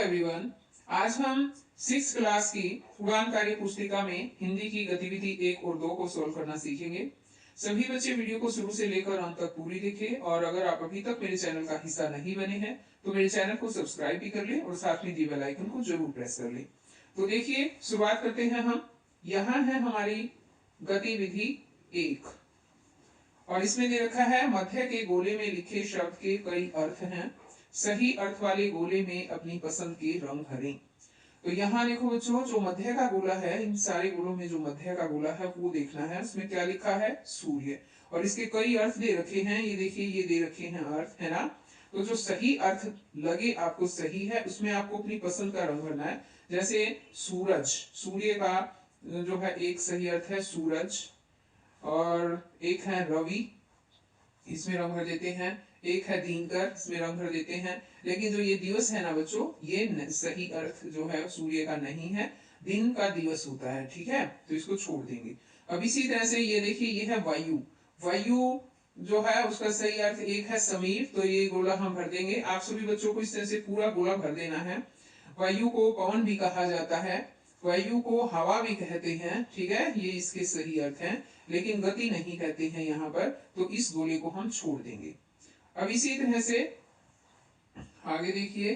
Everyone, आज हम 6th class की उड़ान कार्य पुस्तिका में हिंदी की गतिविधि 1 और 2 को सोल्व करना सीखेंगे। सभी बच्चे वीडियो को शुरू से लेकर अंत तक पूरी देखें और अगर आप अभी तक मेरे चैनल का हिस्सा नहीं बने हैं तो मेरे चैनल को सब्सक्राइब भी कर लें और साथ में दिए बेल आइकन को जरूर प्रेस कर लें। तो देखिए, शुरुआत करते हैं हम। यहाँ है हमारी गतिविधि 1 और इसमें दे रखा है मध्य के गोले में लिखे शब्द के कई अर्थ हैं, सही अर्थ वाले गोले में अपनी पसंद के रंग भरें। तो यहाँ देखो बच्चों, जो मध्य का गोला है, इन सारे गोलों में जो मध्य का गोला है वो देखना है। उसमें क्या लिखा है? सूर्य। और इसके कई अर्थ दे रखे हैं, ये देखिए, ये दे रखे हैं अर्थ, है ना। तो जो सही अर्थ लगे आपको सही है, उसमें आपको अपनी पसंद का रंग भरना है। जैसे सूरज, सूर्य का जो है एक सही अर्थ है सूरज, और एक है रवि, इसमें रंग भर देते हैं। एक है दिनकर, इसमें रंग भर देते हैं। लेकिन जो ये दिवस है ना बच्चों, ये सही अर्थ जो है सूर्य का नहीं है, दिन का दिवस होता है, ठीक है। तो इसको छोड़ देंगे। अब इसी तरह से ये देखिए, ये है वायु। वायु जो है उसका सही अर्थ एक है समीर, तो ये गोला हम भर देंगे। आप सभी बच्चों को इस तरह से पूरा गोला भर देना है। वायु को पवन भी कहा जाता है, वायु को हवा भी कहते हैं, ठीक है। ये इसके सही अर्थ हैं, लेकिन गति नहीं कहते हैं यहाँ पर, तो इस गोले को हम छोड़ देंगे। अब इसी तरह से आगे देखिए,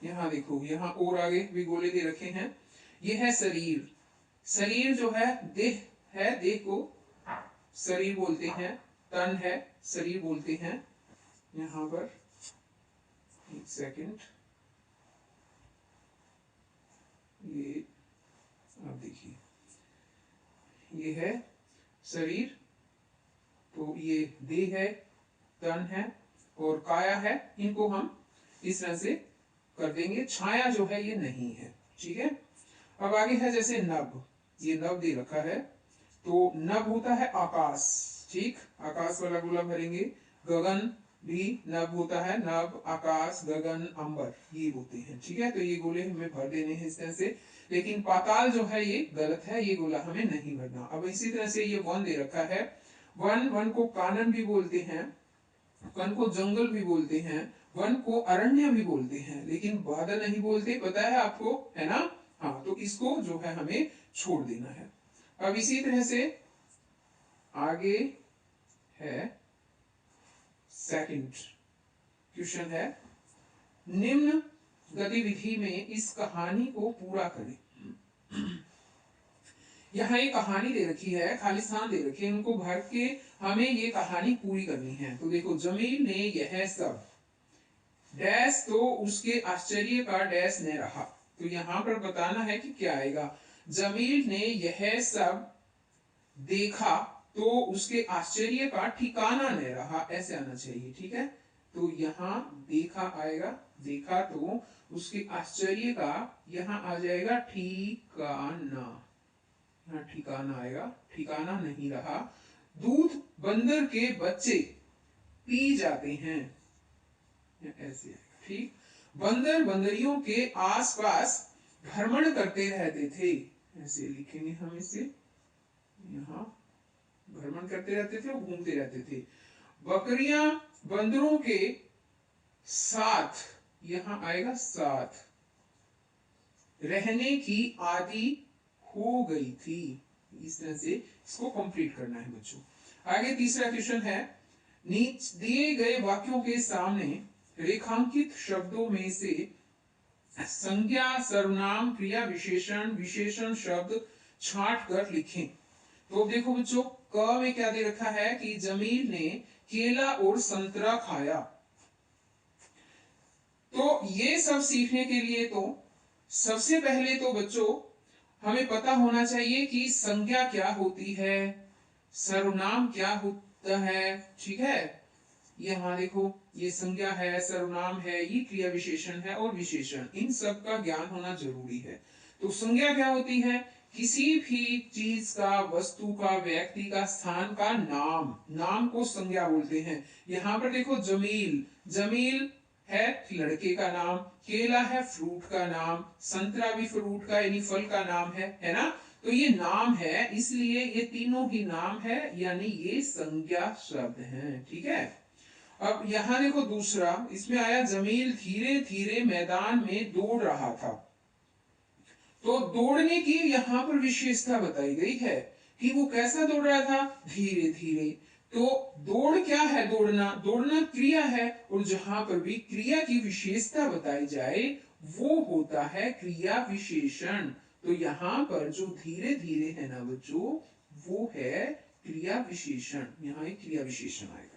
यहाँ देखो, यहाँ और आगे भी गोले दे रखे हैं। ये है शरीर। शरीर जो है देह है, देह को शरीर बोलते हैं। तन है, शरीर बोलते हैं। यहाँ पर एक सेकंड, ये अब देखिए, ये है शरीर, तो ये देह है, तन है और काया है। इनको हम इस तरह से कर देंगे। छाया जो है ये नहीं है, ठीक है। अब आगे है जैसे नभ, ये नभ दे रखा है, तो नभ होता है आकाश, ठीक। आकाश वाला गोला भरेंगे। गगन भी नभ होता है, नभ, आकाश, गगन, अंबर, ये होते हैं, ठीक है। तो ये गोले हमें भर देने हैं इस तरह से। लेकिन पाताल जो है ये गलत है, ये गोला हमें नहीं भरना। अब इसी तरह से ये वन दे रखा है। वन, वन को कानन भी बोलते हैं, वन को जंगल भी बोलते हैं, वन को अरण्य भी बोलते हैं, लेकिन बादल नहीं बोलते, पता है आपको, है ना। हाँ, तो इसको जो है हमें छोड़ देना है। अब इसी तरह से आगे है सेकंड क्वेश्चन है, निम्न गतिविधि में इस कहानी को पूरा करें। यहाँ एक कहानी दे रखी है, खालिस्तान दे रखे हैं, उनको भर के हमें ये कहानी पूरी करनी है। तो देखो, जमील ने यह सब डैश, तो उसके आश्चर्य का डैश ने रहा। तो यहाँ पर बताना है कि क्या आएगा। जमील ने यह सब देखा तो उसके आश्चर्य का ठिकाना नहीं रहा, ऐसे आना चाहिए, ठीक है। तो यहाँ देखा आएगा, देखा तो उसके आश्चर्य का यहाँ आ जाएगा ठिकाना, यहाँ ठिकाना आएगा, ठिकाना नहीं रहा। दूध बंदर के बच्चे पी जाते हैं, ऐसे आएगा, ठीक। बंदर बंदरियों के आसपास भ्रमण करते रहते थे, ऐसे लिखेंगे हम इसे। यहाँ भ्रमण करते रहते थे, घूमते रहते थे। बकरियां बंदरों के साथ, यहाँ आएगा साथ, रहने की आदि हो गई थी। इस तरह से इसको कंप्लीट करना है बच्चों। आगे तीसरा क्वेश्चन है, नीचे दिए गए वाक्यों के सामने रेखांकित शब्दों में से संज्ञा, सर्वनाम, क्रिया विशेषण, विशेषण शब्द छांट कर लिखें। तो देखो बच्चों, क में क्या दे रखा है कि जमील ने केला और संतरा खाया। तो ये सब सीखने के लिए तो सबसे पहले तो बच्चों हमें पता होना चाहिए कि संज्ञा क्या होती है, सर्वनाम क्या होता है, ठीक है। यहाँ देखो, ये संज्ञा है, सर्वनाम है, ये क्रिया विशेषण है और विशेषण, इन सब का ज्ञान होना जरूरी है। तो संज्ञा क्या होती है? किसी भी चीज का, वस्तु का, व्यक्ति का, स्थान का नाम, नाम को संज्ञा बोलते हैं। यहाँ पर देखो, जमील, जमील है लड़के का नाम, केला है फ्रूट का नाम, संतरा भी फ्रूट का यानी फल का नाम है ना। तो ये नाम है, इसलिए ये तीनों ही नाम है, यानी ये संज्ञा शब्द हैं, ठीक है। अब यहाँ देखो दूसरा, इसमें आया जमील धीरे धीरे मैदान में दौड़ रहा था। तो दौड़ने की यहाँ पर विशेषता बताई गई है कि वो कैसा दौड़ रहा था, धीरे धीरे। तो दौड़ क्या है, दौड़ना, दौड़ना क्रिया है, और जहां पर भी क्रिया की विशेषता बताई जाए वो होता है क्रिया विशेषण। तो यहाँ पर जो धीरे धीरे है ना बच्चों, वो है क्रिया विशेषण, यहाँ एक क्रिया विशेषण आएगा।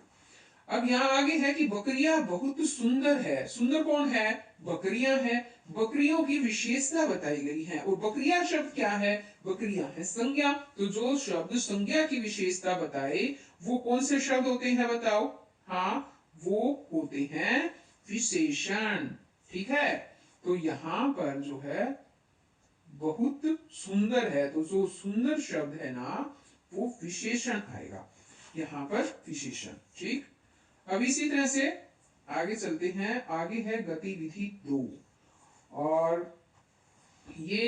अब यहाँ आगे है कि बकरियां बहुत सुंदर है। सुंदर कौन है, बकरियां है। बकरियों की विशेषता बताई गई है, और बकरियां शब्द क्या है, बकरियां है संज्ञा। तो जो शब्द संज्ञा की विशेषता बताए वो कौन से शब्द होते हैं बताओ, हाँ वो होते हैं विशेषण। ठीक है, तो यहाँ पर जो है बहुत सुंदर है, तो जो सुंदर शब्द है ना वो विशेषण आएगा, यहाँ पर विशेषण। ठीक, अब इसी तरह से आगे चलते हैं। आगे है गतिविधि 2, और ये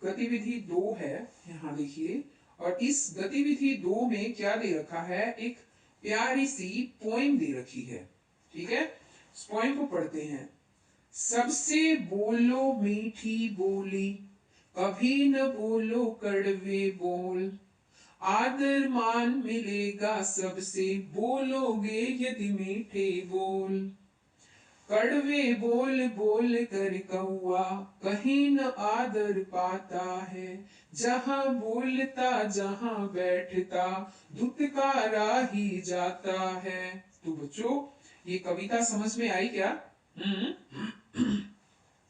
गतिविधि 2 है, यहाँ देखिए। और इस गतिविधि 2 में क्या दे रखा है, एक प्यारी सी पोइम दे रखी है। ठीक है, इस पोइम को पढ़ते हैं। सबसे बोलो मीठी बोली, कभी न बोलो कड़वे बोल, आदर मान मिलेगा सबसे, बोलोगे यदि मीठे बोल। कड़वे बोल बोल कर कौआ कहीं न आदर पाता है, जहां बोलता जहां बैठता धुतकारा ही जाता है। तो बच्चों ये कविता समझ में आई क्या?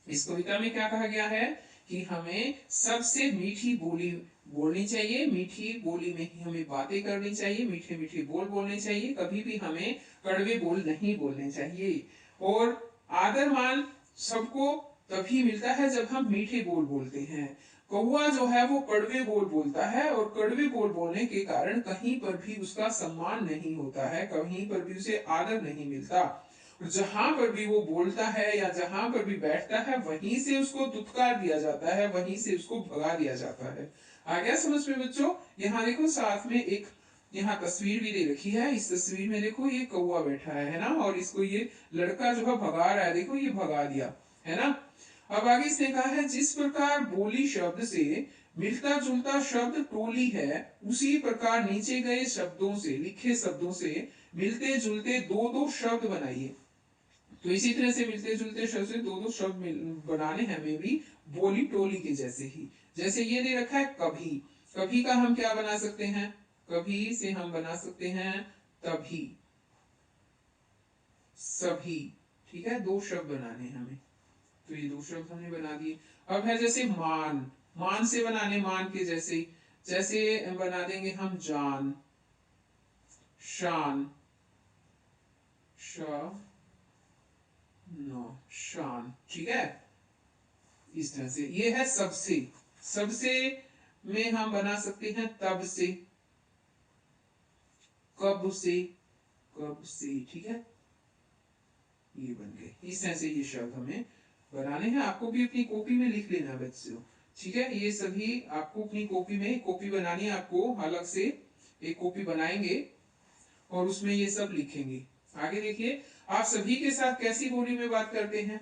इस कविता में क्या कहा गया है कि हमें सबसे मीठी बोली बोलनी चाहिए, मीठी बोली में ही हमें बातें करनी चाहिए, मीठे मीठे बोल बोलने चाहिए, कभी भी हमें कड़वे बोल नहीं बोलने चाहिए। और आदर मान सबको तभी मिलता है जब हम मीठे बोल बोलते हैं। कौवा जो है वो कड़वे बोल बोलता है, और कड़वे बोल बोलने के कारण कहीं पर भी उसका सम्मान नहीं होता है, कहीं पर भी उसे आदर नहीं मिलता। जहां पर भी वो बोलता है या जहां पर भी बैठता है वहीं से उसको दुत्कार दिया जाता है, वहीं से उसको भगा दिया जाता है। आ गया समझ में बच्चों? यहाँ देखो साथ में एक यहाँ तस्वीर भी दे रखी है। इस तस्वीर में देखो ये कौवा बैठा है ना, और इसको ये लड़का जो है भगा रहा है, देखो ये भगा दिया है ना। अब आगे इसने कहा है जिस प्रकार बोली शब्द से मिलता जुलता शब्द टोली है, उसी प्रकार नीचे गए शब्दों से, लिखे शब्दों से मिलते जुलते दो दो शब्द बनाइए। तो इसी तरह से मिलते जुलते शब्द से दो दो शब्द बनाने हैं हमें भी, बोली टोली के जैसे ही। जैसे ये दे रखा है कभी, कभी का हम क्या बना सकते हैं, कभी से हम बना सकते हैं तभी, सभी। ठीक है, दो शब्द बनाने हैं हमें, तो ये दो शब्द हमने बना दिए। अब है जैसे मान, मान से बनाने मान के जैसे, जैसे बना देंगे हम जान, शान, नो शान। ठीक है, इस तरह से। ये है सबसे, सबसे में हम बना सकते हैं तब से, कब से, कब से। ठीक है, ये बन गए। इस तरह से ये शब्द हमें बनाने हैं। आपको भी अपनी कॉपी में लिख लेना बच्चों। ठीक है, ये सभी आपको अपनी कॉपी में, कॉपी बनानी है आपको, अलग से एक कॉपी बनाएंगे और उसमें ये सब लिखेंगे। आगे देखिए, आप सभी के साथ कैसी बोली में बात करते हैं?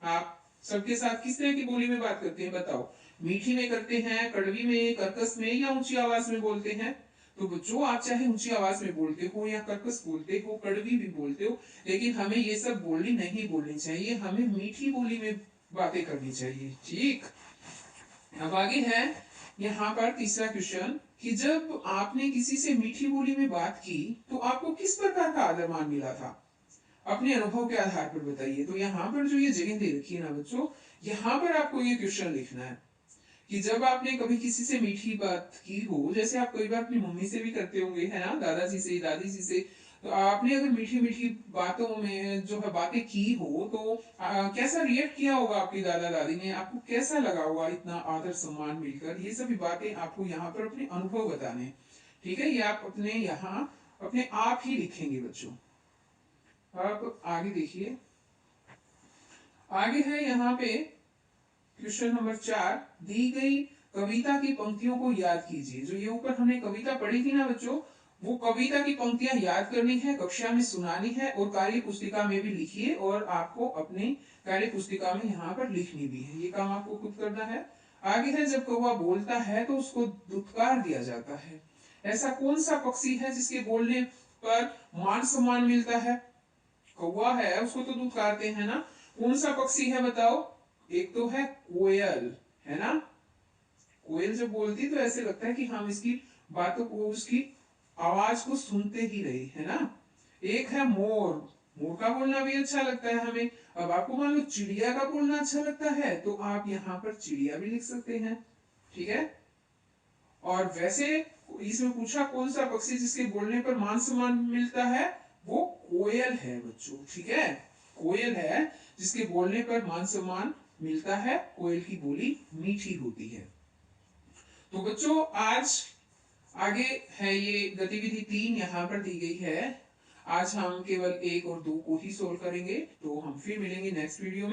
आप सबके साथ किस तरह की बोली में बात करते हैं बताओ? मीठी में करते हैं, कड़वी में, कर्कश में, या ऊंची आवाज में बोलते हैं? तो बच्चों आप चाहे ऊंची आवाज में बोलते हो या कर्कश बोलते हो, कड़वी भी बोलते हो, लेकिन हमें ये सब बोली नहीं बोलनी चाहिए, हमें मीठी बोली में बातें करनी चाहिए। ठीक, अब आगे है यहाँ पर तीसरा क्वेश्चन कि जब आपने किसी से मीठी बोली में बात की तो आपको किस प्रकार का आदर मान मिला था? अपने अनुभव के आधार पर बताइए। तो यहाँ पर जो ये जगह दे रखी है ना बच्चों, यहाँ पर आपको ये क्वेश्चन लिखना है कि जब आपने कभी किसी से मीठी बात की हो, जैसे आप कई बार अपनी मम्मी से भी करते होंगे है ना, दादाजी से, दादी जी से, तो आपने अगर मीठी मीठी बातों में जो है बातें की हो तो कैसा रिएक्ट किया होगा आपकी दादा दादी ने, आपको कैसा लगा होगा इतना आदर सम्मान मिलकर? ये सभी बातें आपको यहाँ पर अपने अनुभव बताने। ठीक है, ये आप अपने यहाँ अपने आप ही लिखेंगे बच्चों। अब आगे देखिए, आगे है यहाँ पे क्वेश्चन नंबर 4, दी गई कविता की पंक्तियों को याद कीजिए। जो ये ऊपर हमने कविता पढ़ी थी ना बच्चों, वो कविता की पंक्तियां याद करनी है, कक्षा में सुनानी है और कार्य पुस्तिका में भी लिखिए और आपको अपनी कार्य पुस्तिका में यहाँ पर लिखनी भी है। ये काम आपको खुद करना है। आगे है, जब कौवा बोलता है तो उसको दुत्कार दिया जाता है। ऐसा कौन सा पक्षी है जिसके बोलने पर मान सम्मान मिलता है? कौवा है, उसको तो दुत्कारते हैं ना। कौन सा पक्षी है बताओ? एक तो है कोयल, है ना। कोयल जब बोलती तो ऐसे लगता है कि हम इसकी बातों को, उसकी आवाज को सुनते ही रहे, है ना। एक है मोर, मोर का बोलना भी अच्छा लगता है हमें। अब आपको मान लो चिड़िया का बोलना अच्छा लगता है तो आप यहाँ पर चिड़िया भी लिख सकते हैं, ठीक है। और वैसे इसमें पूछा कौन सा पक्षी जिसके बोलने पर मान सम्मान मिलता है, वो कोयल है बच्चों, ठीक है। कोयल है जिसके बोलने पर मान सम्मान मिलता है। कोयल की बोली मीठी होती है। तो बच्चों आज आगे है, ये गतिविधि 3 यहाँ पर दी गई है। आज हम केवल 1 और 2 को ही सोल्व करेंगे। तो हम फिर मिलेंगे नेक्स्ट वीडियो में।